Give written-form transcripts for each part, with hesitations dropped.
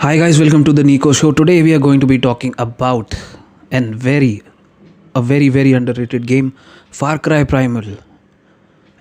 Hi guys, welcome to the NiKo Show. Today we are going to be talking about an very underrated game, Far Cry Primal.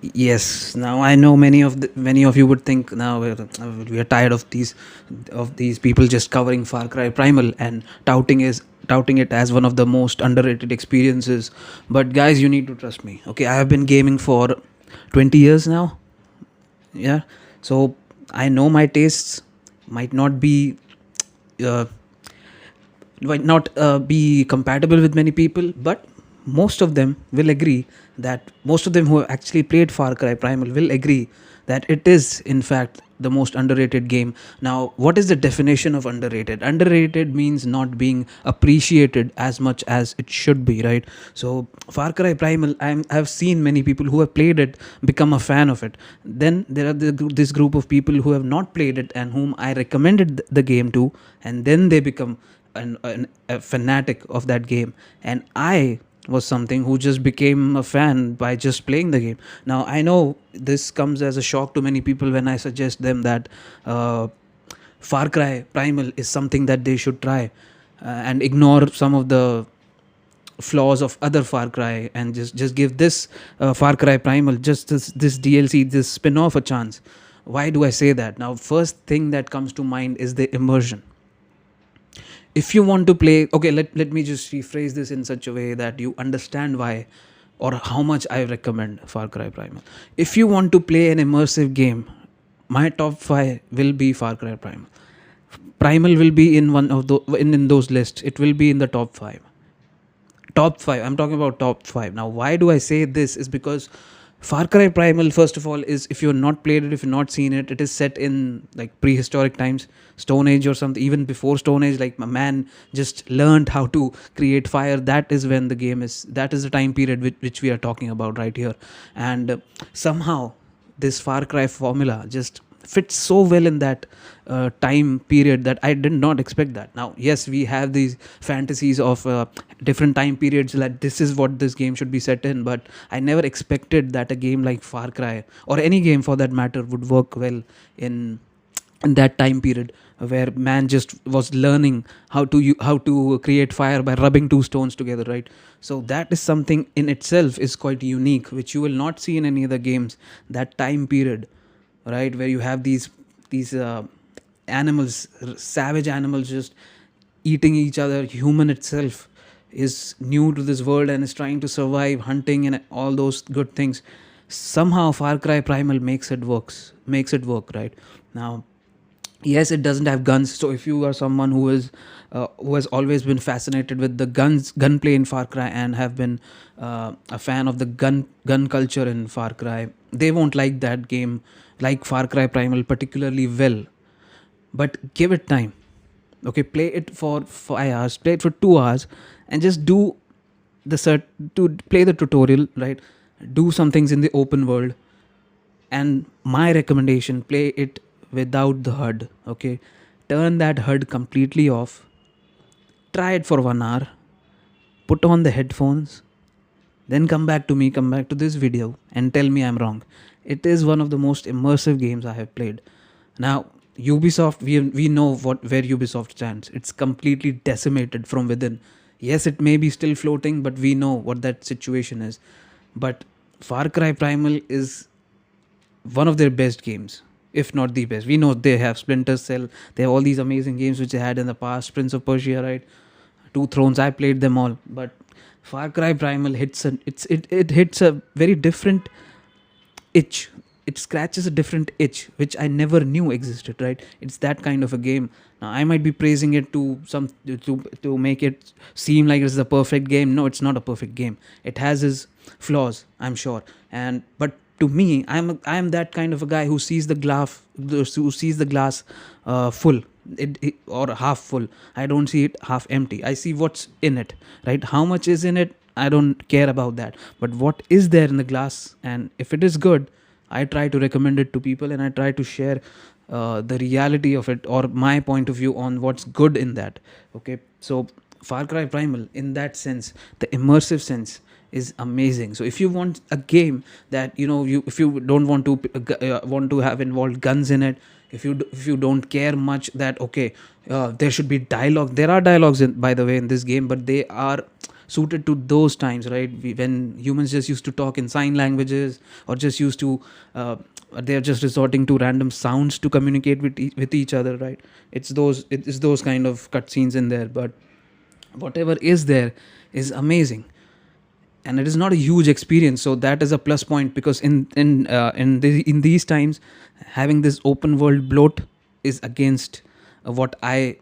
Yes, now I know many of you would think now we are tired of these people just covering Far Cry Primal and touting it as one of the most underrated experiences. But guys, you need to trust me. Okay, I have been gaming for 20 years now. Yeah, so I know my tastes might not be uh, be compatible with many people, but most of them will agree that most of them who have actually played Far Cry Primal will agree that it is, in fact, the most underrated game. Now, what is the definition of underrated? Underrated means not being appreciated as much as it should be, right? So, Far Cry Primal, I've seen many people who have played it become a fan of it. Then there are this group of people who have not played it and whom I recommended the game to, and then they become a fanatic of that game. And I was something who just became a fan by just playing the game. Now I know this comes as a shock to many people when I suggest them that Far Cry Primal is something that they should try, and ignore some of the flaws of other Far Cry and just give this Far Cry Primal, just this DLC, this spin-off, a chance. Why do I say that? Now, first thing that comes to mind is the immersion. If you want to play, okay, let me just rephrase this in such a way that you understand why or how much I recommend Far Cry Primal. If you want to play an immersive game, my top 5 will be Far Cry Primal will be in one of the in those lists. It will be in the top 5. Top 5, I'm talking about top 5. Now why do I say this is because Far Cry Primal, first of all, is, if you've not played it, if you've not seen it, it is set in like prehistoric times, Stone Age or something, even before Stone Age. Like, a man just learned how to create fire. That is when the game is, that is the time period which we are talking about right here. And somehow this Far Cry formula just fits so well in that time period that I did not expect that. Now, yes, we have these fantasies of different time periods, that this is what this game should be set in, but I never expected that a game like Far Cry, or any game for that matter, would work well in that time period where man just was learning how to create fire by rubbing two stones together, right? So that is something in itself is quite unique, which you will not see in any other games. That time period, right, where you have these animals, savage animals, just eating each other. Human itself is new to this world and is trying to survive, hunting and all those good things. Somehow Far Cry Primal makes it work, right? Now, yes, it doesn't have guns, so if you are someone who has always been fascinated with the gunplay in Far Cry and have been a fan of the gun culture in Far Cry, they won't like that game, like Far Cry Primal, particularly well. But give it time. Okay, play it for 5 hours, play it for 2 hours, and just do to play the tutorial, right? Do some things in the open world, and my recommendation, play it without the HUD. Okay, turn that HUD completely off, try it for 1 hour, put on the headphones, then come back to this video and tell me I'm wrong. It is one of the most immersive games I have played. Now, Ubisoft, we know where Ubisoft stands. It's completely decimated from within. Yes, it may be still floating, but we know what that situation is. But Far Cry Primal is one of their best games, if not the best. We know they have Splinter Cell, they have all these amazing games which they had in the past, Prince of Persia, right? Two Thrones, I played them all, but Far Cry Primal it hits a very different itch. It scratches a different itch which I never knew existed, right? It's that kind of a game. Now, I might be praising it to make it seem like it's the perfect game. No, it's not a perfect game. It has its flaws, I'm sure. And but to me, I'm that kind of a guy who sees the glass full, or half full. I don't see it half empty. I see what's in it, right? How much is in it, I don't care about that, but what is there in the glass, and if it is good, I try to recommend it to people, and I try to share the reality of it, or my point of view on what's good in that. Okay, so Far Cry Primal, in that sense, the immersive sense, is amazing. So if you want a game that, you if you don't want to have involved guns in it, if you don't care much that okay, there should be dialogue. There are dialogues by the way in this game, but they are suited to those times, right? When humans just used to talk in sign languages, or just used to they're just resorting to random sounds to communicate with each other, right? It's those kind of cutscenes in there, but whatever is there is amazing, and it is not a huge experience, so that is a plus point, because in these times, having this open world bloat is against what I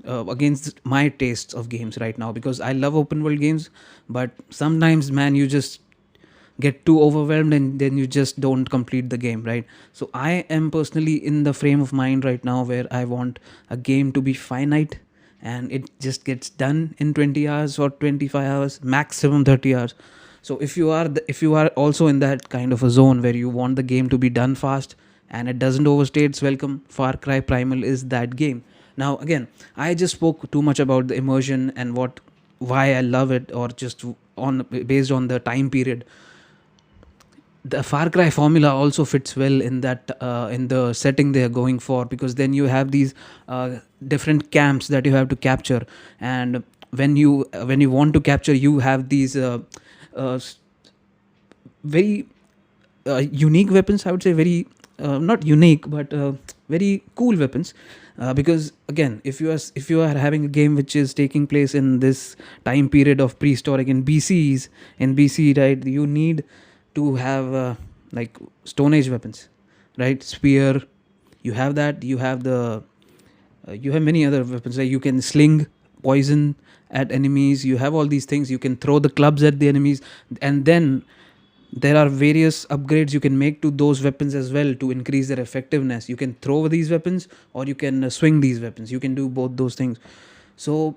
against my tastes of games right now, because I love open world games, but sometimes, man, you just get too overwhelmed and then you just don't complete the game, right? So I am personally in the frame of mind right now where I want a game to be finite, and it just gets done in 20 hours or 25 hours, maximum 30 hours. So if you are also in that kind of a zone where you want the game to be done fast and it doesn't overstay its welcome, Far Cry Primal is that game. Now again, I just spoke too much about the immersion and why I love it, or just on based on the time period. The Far Cry formula also fits well in that in the setting they are going for, because then you have these different camps that you have to capture, and when you want to capture, you have these uh, s- very unique weapons. I would say very not unique, but very cool weapons. Because again, if you are having a game which is taking place in this time period of prehistoric in BC, right? You need to have like Stone Age weapons, right? Spear, you have that. You have the you have many other weapons. Like you can sling poison at enemies. You have all these things. You can throw the clubs at the enemies, and then there are various upgrades you can make to those weapons as well to increase their effectiveness. You can throw these weapons, or you can swing these weapons. You can do both those things. So,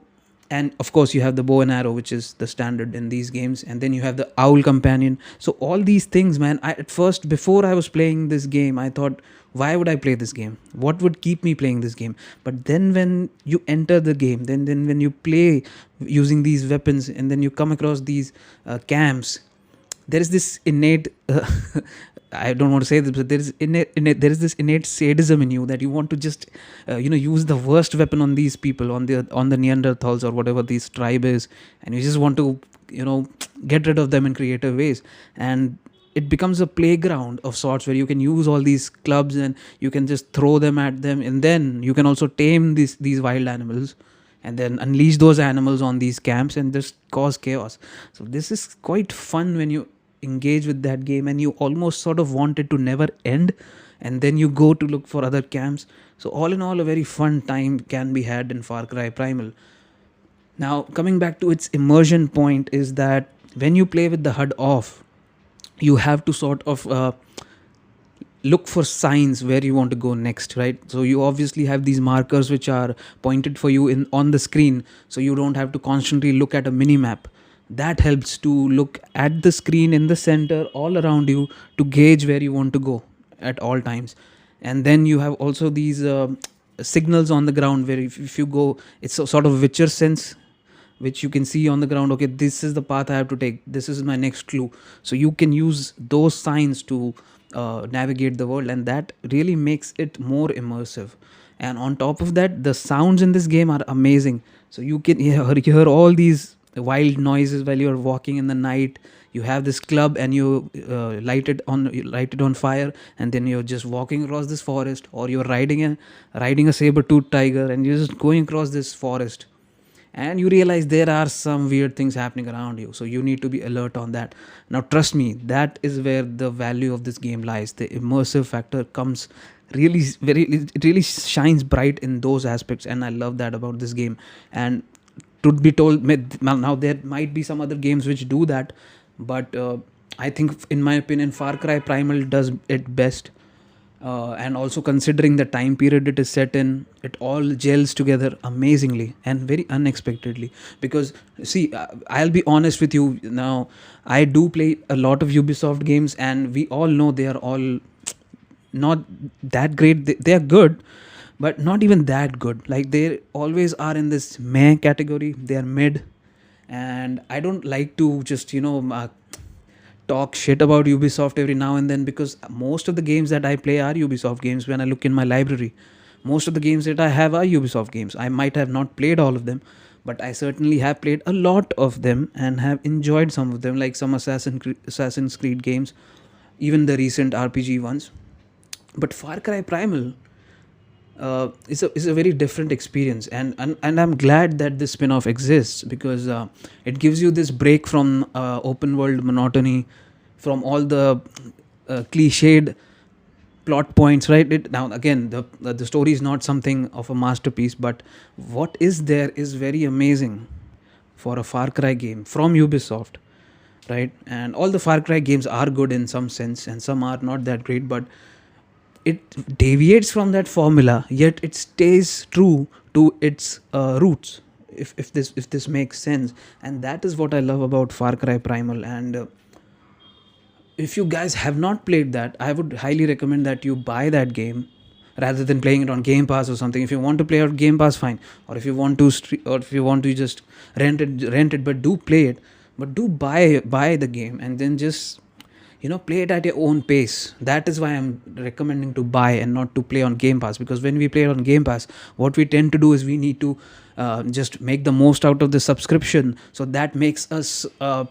and of course you have the bow and arrow, which is the standard in these games, and then you have the owl companion. So all these things, man, at first, before I was playing this game, I thought, why would I play this game? What would keep me playing this game? But then when you enter the game, then when you play using these weapons, and then you come across these camps, there is this innate I don't want to say this, but there is this innate sadism in you that you want to just use the worst weapon on these people, on the Neanderthals or whatever this tribe is, and you just want to get rid of them in creative ways. And it becomes a playground of sorts where you can use all these clubs and you can just throw them at them, and then you can also tame these wild animals, and then unleash those animals on these camps and just cause chaos. So this is quite fun when you engage with that game, and you almost sort of want it to never end, and then you go to look for other camps. So all in all, a very fun time can be had in Far Cry Primal. Now coming back to its immersion point, is that when you play with the HUD off, you have to sort of look for signs where you want to go next, right? So you obviously have these markers which are pointed for you in on the screen, so you don't have to constantly look at a mini map. That helps to look at the screen in the center all around you to gauge where you want to go at all times. And then you have also these signals on the ground where if you go, it's a sort of Witcher sense, which you can see on the ground. Okay, this is the path I have to take, this is my next clue. So you can use those signs to navigate the world, and that really makes it more immersive. And on top of that, the sounds in this game are amazing. So you can hear all these wild noises while you're walking in the night. You have this club and you light it on fire, and then you're just walking across this forest, or you're riding a saber-toothed tiger, and you're just going across this forest, and you realize there are some weird things happening around you, so you need to be alert on that. Now trust me, that is where the value of this game lies. The immersive factor comes really very, it really shines bright in those aspects, and I love that about this game. And to be told, now there might be some other games which do that, but I think, in my opinion, Far Cry Primal does it best. And also considering the time period it is set in, it all gels together amazingly and very unexpectedly. Because see, I'll be honest with you now, I do play a lot of Ubisoft games, and we all know they are all not that great. They are good, but not even that good. Like, they always are in this meh category. They are mid, and I don't like to just talk shit about Ubisoft every now and then, because most of the games that I play are Ubisoft games. When I look in my library, most of the games that I have are Ubisoft games. I might have not played all of them, but I certainly have played a lot of them and have enjoyed some of them, like some Assassin's Creed games, even the recent RPG ones. But Far Cry Primal is a very different experience, and I'm glad that this spin-off exists, because it gives you this break from open world monotony, from all the cliched plot points, right? Now again, the story is not something of a masterpiece, but what is there is very amazing for a Far Cry game from Ubisoft, right? And all the Far Cry games are good in some sense, and some are not that great, but it deviates from that formula, yet it stays true to its roots. If this makes sense, and that is what I love about Far Cry Primal. And if you guys have not played that, I would highly recommend that you buy that game rather than playing it on Game Pass or something. If you want to play on Game Pass, fine. Or if you want to or if you want to just rent it, but do play it. But do buy the game, and then just play it at your own pace. That is why I'm recommending to buy and not to play on Game Pass, because when we play on Game Pass, what we tend to do is we need to just make the most out of the subscription, so that makes us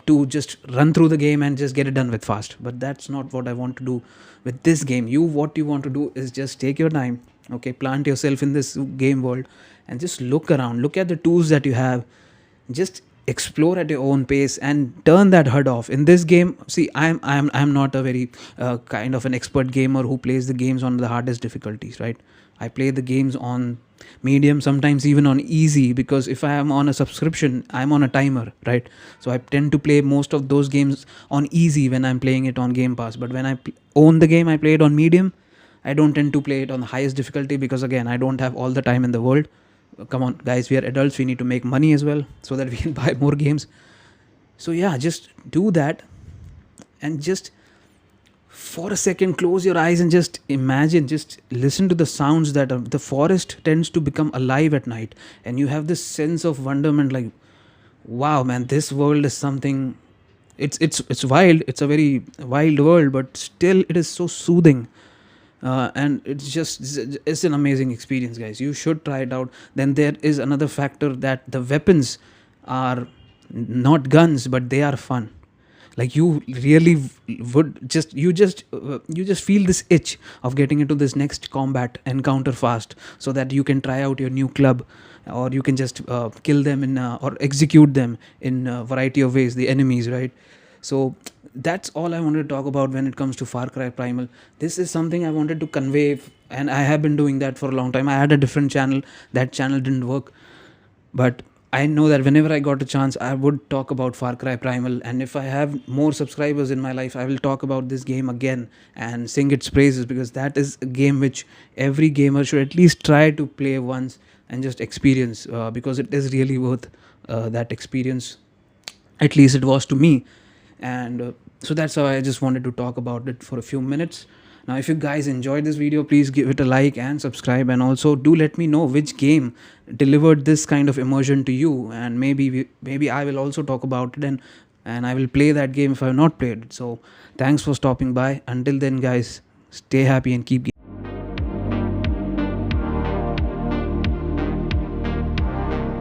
to just run through the game and just get it done with fast. But that's not what I want to do with this game. What you want to do is just take your time, okay, plant yourself in this game world, and just look around, look at the tools that you have, just explore at your own pace and turn that HUD off. In this game, see, I'm not a very kind of an expert gamer who plays the games on the hardest difficulties, right? I play the games on medium, sometimes even on easy, because if I am on a subscription, I'm on a timer, right? So I tend to play most of those games on easy when I'm playing it on Game Pass. But when I own the game, I play it on medium. I don't tend to play it on the highest difficulty, because again, I don't have all the time in the world. Come on guys, we are adults, we need to make money as well, so that we can buy more games. So yeah, just do that, and just for a second close your eyes and just imagine, just listen to the sounds that the forest tends to become alive at night, and you have this sense of wonderment, like, wow man, this world is something. It's wild, it's a very wild world, but still it is so soothing. And it's an amazing experience, guys. You should try it out. Then there is another factor, that the weapons are not guns, but they are fun. Like, you really would you just feel this itch of getting into this next combat encounter fast, so that you can try out your new club, or you can just kill them or execute them in a variety of ways, the enemies, right? So that's all I wanted to talk about when it comes to Far Cry Primal. This is something I wanted to convey, and I have been doing that for a long time. I had a different channel. That channel didn't work, but I know that whenever I got a chance, I would talk about Far Cry Primal, and if I have more subscribers in my life, I will talk about this game again and sing its praises, because that is a game which every gamer should at least try to play once and just experience, because it is really worth that experience. At least it was to me. And so that's how I just wanted to talk about it for a few minutes. Now, if you guys enjoyed this video, please give it a like and subscribe, and also do let me know which game delivered this kind of immersion to you, and maybe I will also talk about it, and I will play that game if I have not played it. So thanks for stopping by. Until then, guys, stay happy and keep